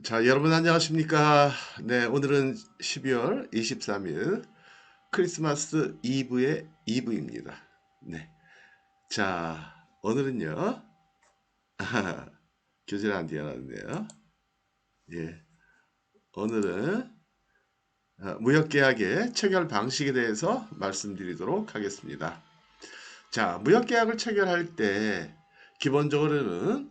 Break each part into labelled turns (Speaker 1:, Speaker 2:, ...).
Speaker 1: 자, 여러분 안녕하십니까? 네, 오늘은 12월 23일 크리스마스 이브의 이브입니다. 네. 자, 오늘은요. 교재를 안 띄워놨네요. 예. 오늘은 무역계약의 체결 방식에 대해서 말씀드리도록 하겠습니다. 자, 무역계약을 체결할 때 기본적으로는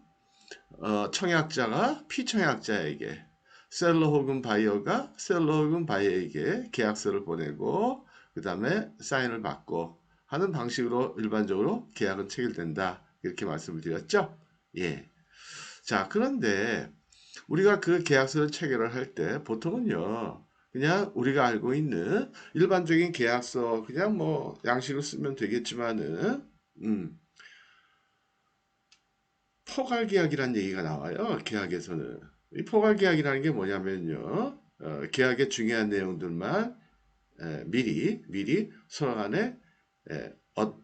Speaker 1: 청약자가 피청약자에게 셀러 혹은 바이어가 셀러 혹은 바이어에게 계약서를 보내고 그 다음에 사인을 받고 하는 방식으로 일반적으로 계약은 체결된다. 이렇게 말씀을 드렸죠. 예. 자, 그런데 우리가 그 계약서를 체결을 할 때 보통은요. 그냥 우리가 알고 있는 일반적인 계약서 그냥 뭐 양식을 쓰면 되겠지만은 음, 포괄 계약이라는 얘기가 나와요. 계약에서는. 이 포괄 계약이라는 게 뭐냐면요. 계약의 중요한 내용들만 미리 서로 간에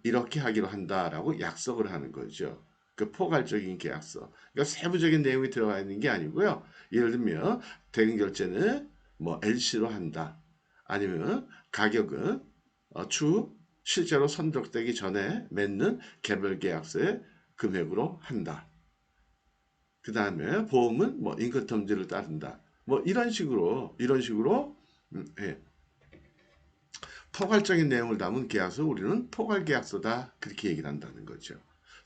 Speaker 1: 이렇게 하기로 한다라고 약속을 하는 거죠. 그 포괄적인 계약서. 그러니까 세부적인 내용이 들어가 있는 게 아니고요. 예를 들면 대금 결제는 뭐 LC로 한다. 아니면 가격은 실제로 선적되기 전에 맺는 개별 계약서의 금액으로 한다. 그 다음에 보험은 뭐 인커텀즈를 따른다. 뭐 이런 식으로 예, 포괄적인 내용을 담은 계약서 우리는 포괄 계약서다 그렇게 얘기를 한다는 거죠.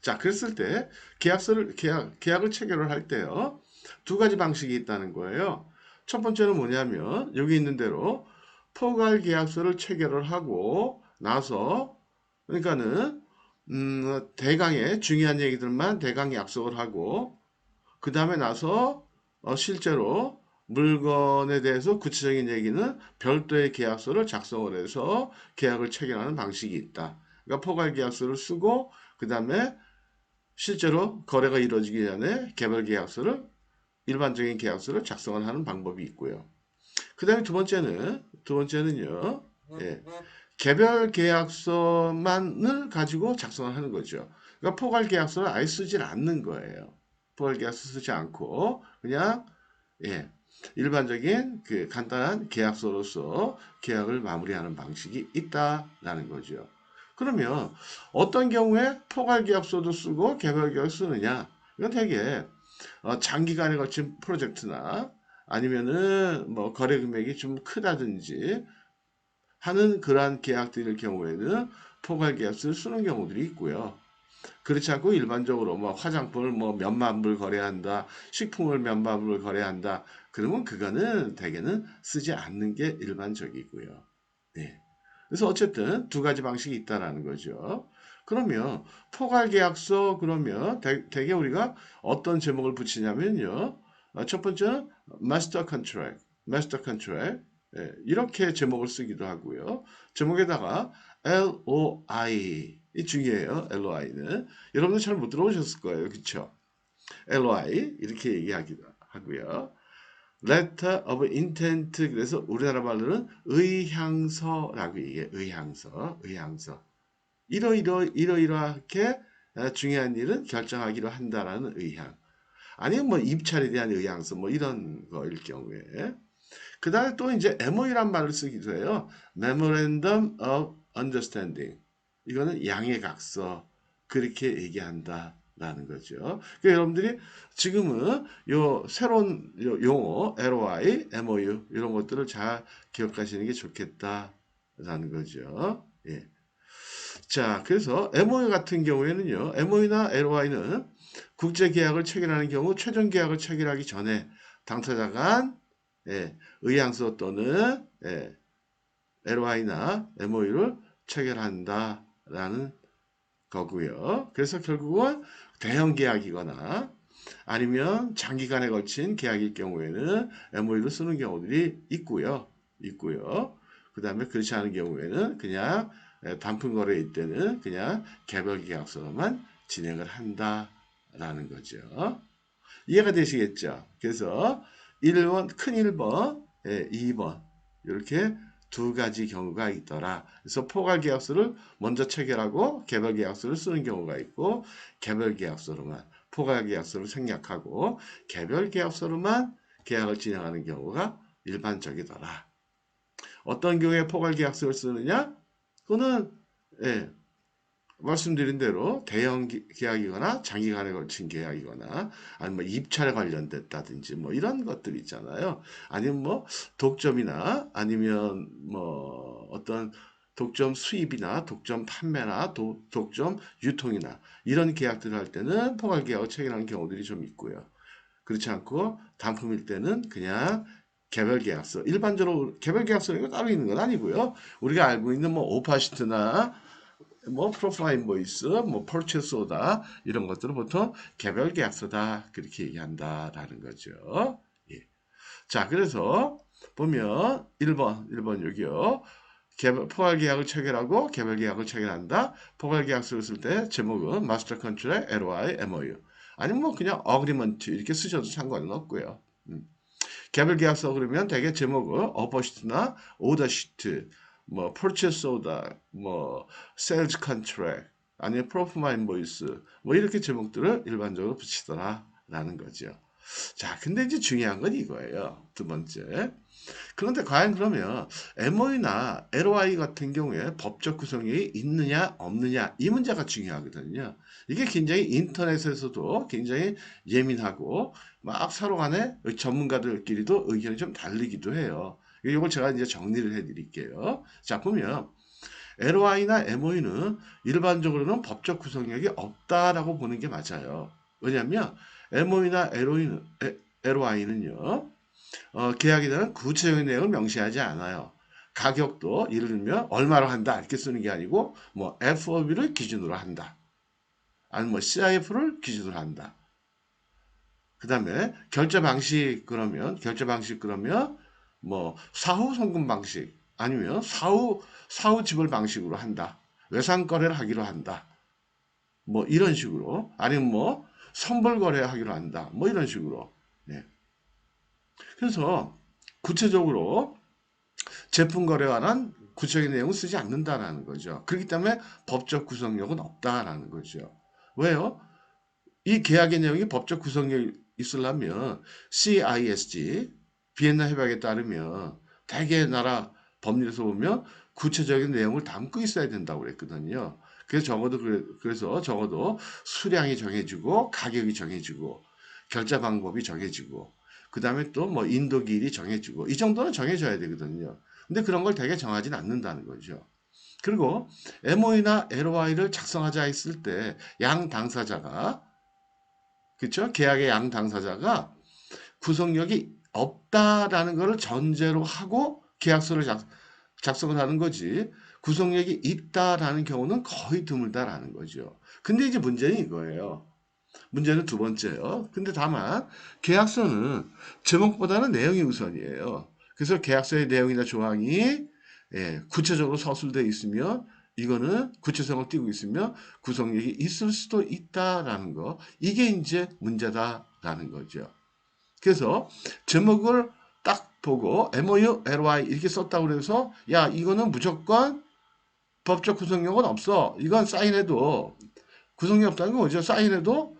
Speaker 1: 자, 그랬을 때 계약을 체결을 할 때요. 두 가지 방식이 있다는 거예요. 첫 번째는 뭐냐면 여기 있는 대로 포괄 계약서를 체결을 하고 나서 그러니까는 대강의 중요한 얘기들만 대강 약속을 하고 그 다음에 나서 실제로 물건에 대해서 구체적인 얘기는 별도의 계약서를 작성을 해서 계약을 체결하는 방식이 있다. 그러니까 포괄 계약서를 쓰고 그 다음에 실제로 거래가 이루어지기 전에 개별 계약서를 일반적인 계약서를 작성을 하는 방법이 있고요. 그 다음에 두 번째는요. 예, 개별 계약서만을 가지고 작성을 하는 거죠. 그러니까 포괄 계약서를 아예 쓰질 않는 거예요. 포괄 계약서 쓰지 않고 그냥 예, 일반적인 그 간단한 계약서로서 계약을 마무리하는 방식이 있다라는 거죠. 그러면 어떤 경우에 포괄 계약서도 쓰고 개별 계약서 쓰느냐? 이건 되게 장기간에 걸친 프로젝트나 아니면은 뭐 거래 금액이 좀 크다든지 하는 그러한 계약들일 경우에는 포괄 계약서를 쓰는 경우들이 있고요. 그렇지 않고 일반적으로 뭐 화장품을 뭐 몇만 불 거래한다, 식품을 몇만 불 거래한다. 그러면 그거는 대개는 쓰지 않는 게 일반적이고요. 네. 그래서 어쨌든 두 가지 방식이 있다라는 거죠. 그러면 포괄 계약서 그러면 대개 우리가 어떤 제목을 붙이냐면요. 첫 번째는 마스터 컨트랙, 마스터 컨트랙. 이렇게 제목을 쓰기도 하고요. 제목에다가 LOI 이 중요해요. LOI는 여러분들 잘 못 들어보셨을 거예요. 그렇죠? LOI 이렇게 얘기하기도 하고요. Letter of Intent 그래서 우리나라 말로는 의향서라고 얘기해요. 의향서. 이러이러하게 중요한 일은 결정하기로 한다라는 의향. 아니면 뭐 입찰에 대한 의향서 뭐 이런 거일 경우에 그 다음에 또 이제 MOU란 말을 쓰기도 해요. Memorandum of Understanding. 이거는 양해각서. 그렇게 얘기한다라는 거죠. 그러니까 여러분들이 지금은 요 새로운 용어, LOI, MOU 이런 것들을 잘 기억하시는 게 좋겠다라는 거죠. 예. 자, 그래서 MOU 같은 경우에는요. MOU나 LOI는 국제 계약을 체결하는 경우 최종 계약을 체결하기 전에 당사자 간 의향서 또는 LOI나 MOU를 체결한다라는 거고요. 그래서 결국은 대형 계약이거나 아니면 장기간에 걸친 계약일 경우에는 MOU를 쓰는 경우들이 있고요. 그 다음에 그렇지 않은 경우에는 그냥 단품 거래일 때는 그냥 개별 계약서로만 진행을 한다라는 거죠. 이해가 되시겠죠? 그래서 1번, 큰 1번, 2번 이렇게 두 가지 경우가 있더라. 그래서 포괄 계약서를 먼저 체결하고 개별 계약서를 쓰는 경우가 있고 개별 계약서로만 포괄 계약서를 생략하고 개별 계약서로만 계약을 진행하는 경우가 일반적이더라. 어떤 경우에 포괄계약서를 쓰느냐? 그거는 예, 말씀드린 대로 대형 계약이거나 장기간에 걸친 계약이거나 아니면 뭐 입찰에 관련됐다든지 뭐 이런 것들 있잖아요. 아니면 뭐 독점이나 아니면 뭐 어떤 독점 수입이나 독점 판매나 독점 유통이나 이런 계약들을 할 때는 포괄 계약을 체결하는 경우들이 좀 있고요. 그렇지 않고 단품일 때는 그냥 개별 계약서, 일반적으로 개별 계약서가 따로 있는 건 아니고요. 우리가 알고 있는 뭐 오파시트나 뭐 프로파일 인보이스, 뭐 퍼체스 오다 이런 것들은 보통 개별 계약서다 그렇게 얘기한다라는 거죠. 예. 자, 그래서 보면 1번 여기요. 포괄 계약을 체결하고 개별 계약을 체결한다. 포괄 계약서를 쓸 때 제목은 마스터 컨트랙 LOI MOU 아니면 뭐 그냥 어그리먼트 이렇게 쓰셔도 상관은 없고요. 개별 계약서 그러면 대개 제목을 어퍼시트나 오더시트, 뭐 퍼체스 오더, 뭐 세일즈 컨트랙, 아니면 프로포마 인보이스 뭐 이렇게 제목들을 일반적으로 붙이더라라는 거죠. 자, 근데 이제 중요한 건 이거예요. 두 번째. 그런데 과연 그러면 MOU나 LOI 같은 경우에 법적 구성이 있느냐 없느냐 이 문제가 중요하거든요. 이게 굉장히 인터넷에서도 굉장히 예민하고 막 서로 간에 전문가들끼리도 의견이 좀 다르기도 해요. 이걸 제가 이제 정리를 해드릴게요. 자, 보면 LOI나 MOU는 일반적으로는 법적 구성력이 없다라고 보는 게 맞아요. 왜냐하면 MOU나 LOI는요. 계약에 대한 구체적인 내용을 명시하지 않아요. 가격도 예를 들면 얼마로 한다 이렇게 쓰는 게 아니고 뭐 FOB를 기준으로 한다. 아니면 뭐 CIF를 기준으로 한다. 그 다음에 결제 방식 그러면 뭐 사후 송금 방식 아니면 사후 지불 방식으로 한다. 외상 거래를 하기로 한다. 뭐 이런 식으로 아니면 뭐 선불 거래하기로 한다. 뭐 이런 식으로. 네. 그래서 구체적으로 제품 거래에 관한 구체적인 내용을 쓰지 않는다라는 거죠. 그렇기 때문에 법적 구성력은 없다라는 거죠. 왜요? 이 계약의 내용이 법적 구성력이 있으려면 CISG, 비엔나 협약에 따르면 대개 나라 법률에서 보면 구체적인 내용을 담고 있어야 된다고 그랬거든요. 그래서 적어도 수량이 정해지고 가격이 정해지고 결제 방법이 정해지고 그 다음에 또 뭐 인도기일이 정해지고 이 정도는 정해져야 되거든요. 근데 그런 걸 되게 정하지는 않는다는 거죠. 그리고 MOU나 LOI를 작성하자 했을 때 양 당사자가 그렇죠? 계약의 양 당사자가 구속력이 없다라는 것을 전제로 하고 계약서를 작성을 하는 거지 구속력이 있다라는 경우는 거의 드물다라는 거죠. 근데 이제 문제는 이거예요. 문제는 두 번째요. 근데 다만 계약서는 제목보다는 내용이 우선이에요. 그래서 계약서의 내용이나 조항이 구체적으로 서술되어 있으면 이거는 구체성을 띠고 있으면 구성력이 있을 수도 있다라는 거. 이게 이제 문제다라는 거죠. 그래서 제목을 딱 보고 MOU, LOI 이렇게 썼다고 해서 야 이거는 무조건 법적 구성력은 없어. 이건 사인해도 구성력 없다는 건 뭐죠? 사인해도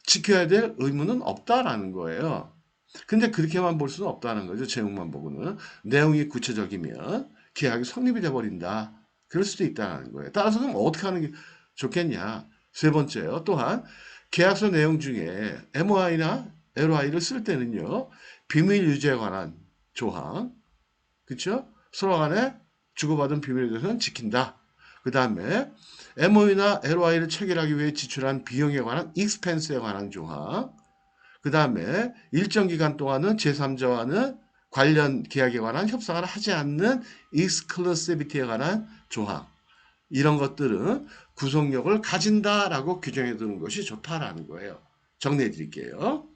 Speaker 1: 지켜야 될 의무는 없다라는 거예요. 근데 그렇게만 볼 수는 없다는 거죠. 제목만 보고는. 내용이 구체적이면 계약이 성립이 돼버린다. 그럴 수도 있다는 거예요. 따라서 그럼 어떻게 하는 게 좋겠냐. 세 번째요. 또한 계약서 내용 중에 MOI나 LOI를 쓸 때는요. 비밀 유지에 관한 조항, 그렇죠? 서로 간에 주고받은 비밀에 대해서는 지킨다. 그 다음에 MOU나 LOI를 체결하기 위해 지출한 비용에 관한 익스펜스에 관한 조항, 그 다음에 일정 기간 동안은 제3자와는 관련 계약에 관한 협상을 하지 않는 익스클루시비티에 관한 조항, 이런 것들은 구속력을 가진다라고 규정해 두는 것이 좋다라는 거예요. 정리해 드릴게요.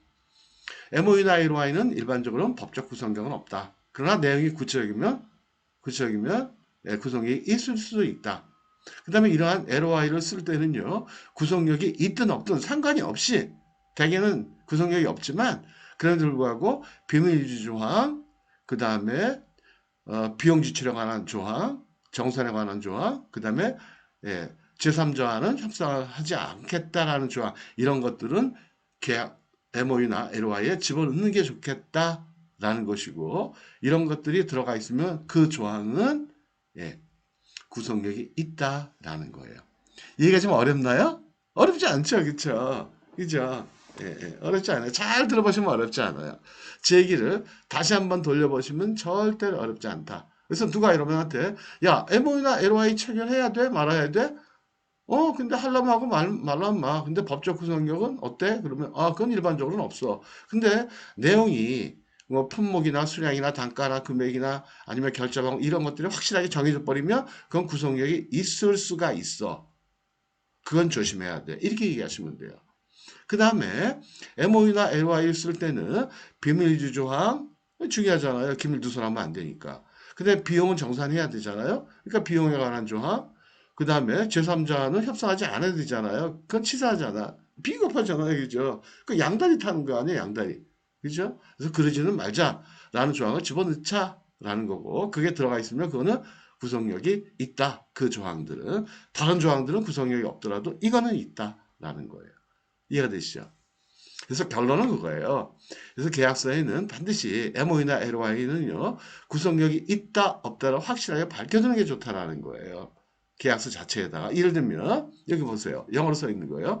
Speaker 1: MOU나 LOI는 일반적으로는 법적 구성력은 없다. 그러나 내용이 구체적이면 구성력이 있을 수도 있다. 그 다음에 이러한 LOI를 쓸 때는요. 구속력이 있든 없든 상관이 없이 대개는 구속력이 없지만 그럼에도 불구하고 비밀유지 조항, 그 다음에 비용 지출에 관한 조항, 정산에 관한 조항, 그 다음에 제3자와는 협상을 하지 않겠다라는 조항 이런 것들은 계약 MOU나 LOI에 집어넣는 게 좋겠다라는 것이고 이런 것들이 들어가 있으면 그 조항은 예, 구속력이 있다라는 거예요. 이해가 좀 어렵나요? 어렵지 않죠, 그쵸? 그죠? 예, 예, 어렵지 않아요. 잘 들어보시면 어렵지 않아요. 제 얘기를 다시 한번 돌려보시면 절대로 어렵지 않다. 그래서 누가 이러면 한테, 야, MOU나 LOI 체결해야 돼? 말아야 돼? 근데 하려면 하고 말라면 마. 근데 법적 구속력은 어때? 그러면, 그건 일반적으로는 없어. 근데 내용이 뭐 품목이나 수량이나 단가나 금액이나 아니면 결제방 이런 것들이 확실하게 정해져 버리면 그건 구속력이 있을 수가 있어. 그건 조심해야 돼. 이렇게 얘기하시면 돼요. 그 다음에 MOU나 LOI를 쓸 때는 비밀유지 조항 중요하잖아요. 기밀 누설하면 안 되니까. 근데 비용은 정산해야 되잖아요. 그러니까 비용에 관한 조항. 그 다음에 제3자는 협상하지 않아야 되잖아요. 그건 치사하잖아. 비겁하잖아요. 그죠? 그 양다리 타는 거 아니에요. 양다리. 그죠? 그래서 그러지는 말자라는 조항을 집어넣자라는 거고 그게 들어가 있으면 그거는 구속력이 있다. 그 조항들은. 다른 조항들은 구속력이 없더라도 이거는 있다라는 거예요. 이해가 되시죠? 그래서 결론은 그거예요. 그래서 계약서에는 반드시 MOU나 LOI는요, 구속력이 있다, 없다를 확실하게 밝혀두는 게 좋다라는 거예요. 계약서 자체에다가. 예를 들면, 여기 보세요. 영어로 써 있는 거예요.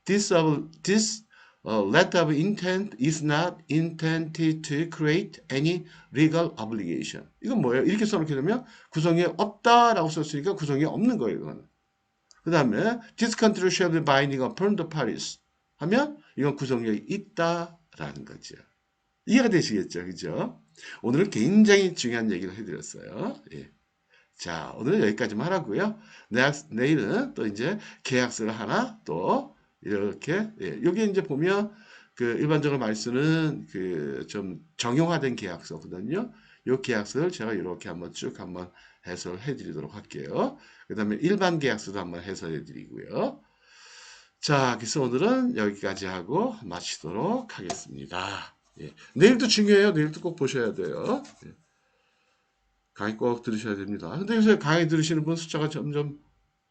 Speaker 1: This letter of intent is not intended to create any legal obligation. 이건 뭐예요? 이렇게 써놓게 되면 구속력이 없다라고 썼으니까 구속력이 없는 거예요. 이거는. 그 다음에 this contract shall be binding upon the parties 하면 이건 구속력이 있다라는 거죠. 이해가 되시겠죠? 그죠? 오늘은 굉장히 중요한 얘기를 해드렸어요. 예. 자, 오늘은 여기까지만 하라고요. 내일은 또 이제 계약서를 하나 또 이렇게 여기 이제 보면 그 일반적으로 많이 쓰는 그 좀 정형화된 계약서거든요. 이 계약서를 제가 이렇게 한번 쭉 한번 해설해 드리도록 할게요. 그 다음에 일반 계약서도 한번 해설해 드리고요. 자, 그래서 오늘은 여기까지 하고 마치도록 하겠습니다. 예. 내일도 중요해요. 내일도 꼭 보셔야 돼요. 예. 강의 꼭 들으셔야 됩니다. 근데 요새 강의 들으시는 분 숫자가 점점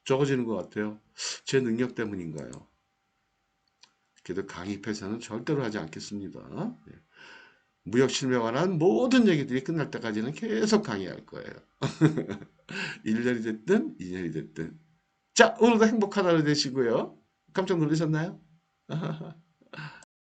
Speaker 1: 적어지는 것 같아요. 제 능력 때문인가요? 그래도 강의 폐쇄는 절대로 하지 않겠습니다. 예. 무역 실무에 관한 모든 얘기들이 끝날 때까지는 계속 강의할 거예요. 1년이 됐든 2년이 됐든. 자, 오늘도 행복한 하루 되시고요. 깜짝 놀라셨나요?